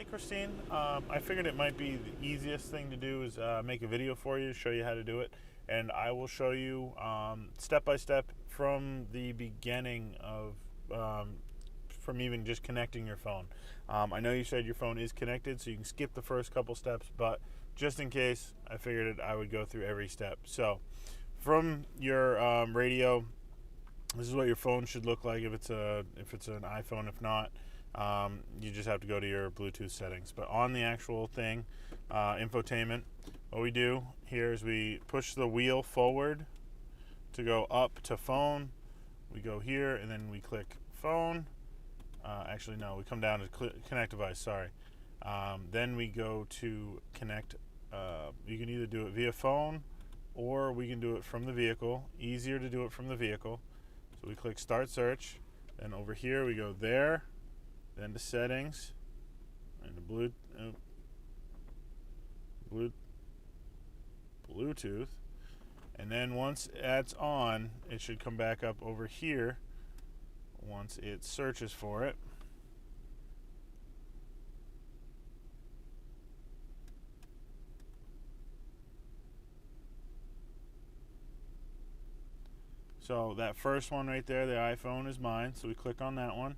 Hey Christine, I figured it might be the easiest thing to do is make a video for you, show you how to do it, and I will show you step by step from the beginning of from even just connecting your phone. I know you said your phone is connected, so you can skip the first couple steps, but just in case, I figured I would go through every step. So, from your radio, this is what your phone should look like if it's an iPhone. If not, you just have to go to your Bluetooth settings. But on the actual thing, infotainment, what we do here is we push the wheel forward to go up to phone. We go here and then we click phone. Actually, no, we come down to connect device. Sorry. Then we go to connect. You can either do it via phone or we can do it from the vehicle. Easier to do it from the vehicle. So we click start search. Then over here we go there. Then to settings, and to Bluetooth, and then once that's on, it should come back up over here once it searches for it. So that first one right there, the iPhone, is mine, so we click on that one.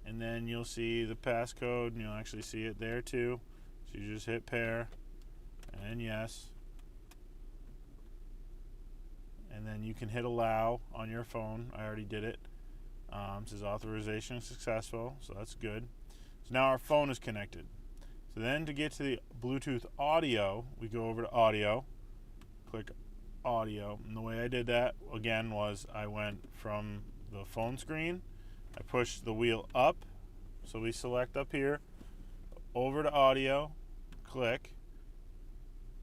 And then you'll see the passcode, and you'll actually see it there too. So you just hit pair, and yes. And then you can hit allow on your phone. I already did it. It says authorization is successful, so that's good. So now our phone is connected. So then to get to the Bluetooth audio, we go over to audio, click audio. And the way I did that, again, was I went from the phone screen, I push the wheel up, so we select up here, over to audio, click,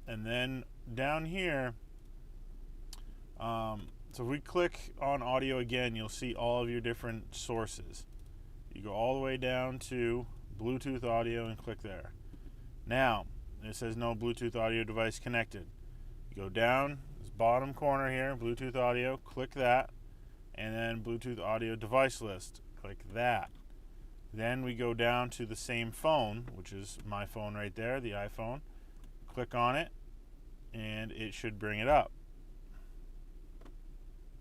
and then down here, so if we click on audio again, you'll see all of your different sources. You go all the way down to Bluetooth audio and click there. Now, it says no Bluetooth audio device connected. You go down, this bottom corner here, Bluetooth audio, click that. And then Bluetooth audio device list, click that. Then we go down to the same phone, which is my phone right there, the iPhone. Click on it, and it should bring it up.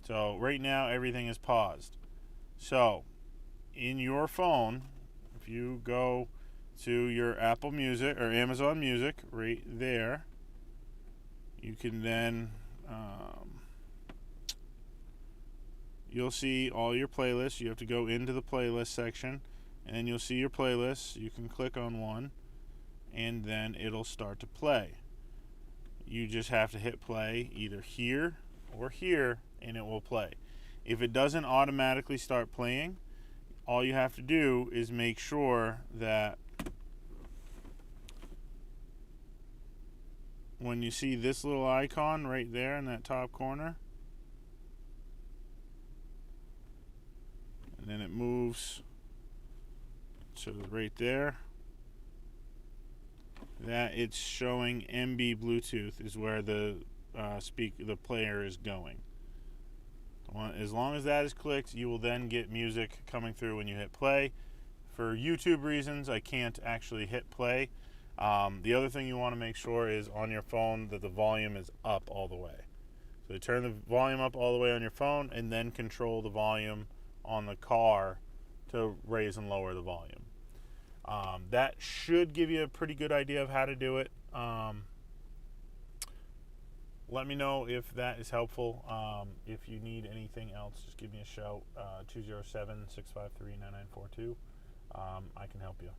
So right now everything is paused. So in your phone, if you go to your Apple Music or Amazon Music right there, you can then you'll see all your playlists. You have to go into the playlist section, and then you'll see your playlists. You can click on one, and then it'll start to play. You just have to hit play either here or here, and it will play. If it doesn't automatically start playing, all you have to do is make sure that when you see this little icon right there in that top corner, and then it moves to right there, that it's showing MB Bluetooth is where the player is going. As long as that is clicked, you will then get music coming through when you hit play. For YouTube reasons, I can't actually hit play. The other thing you want to make sure is on your phone that the volume is up all the way. So you turn the volume up all the way on your phone, and then control the volume on the car to raise and lower the volume. That should give you a pretty good idea of how to do it. Let me know if that is helpful. If you need anything else, just give me a shout, 207-653-9942. I can help you.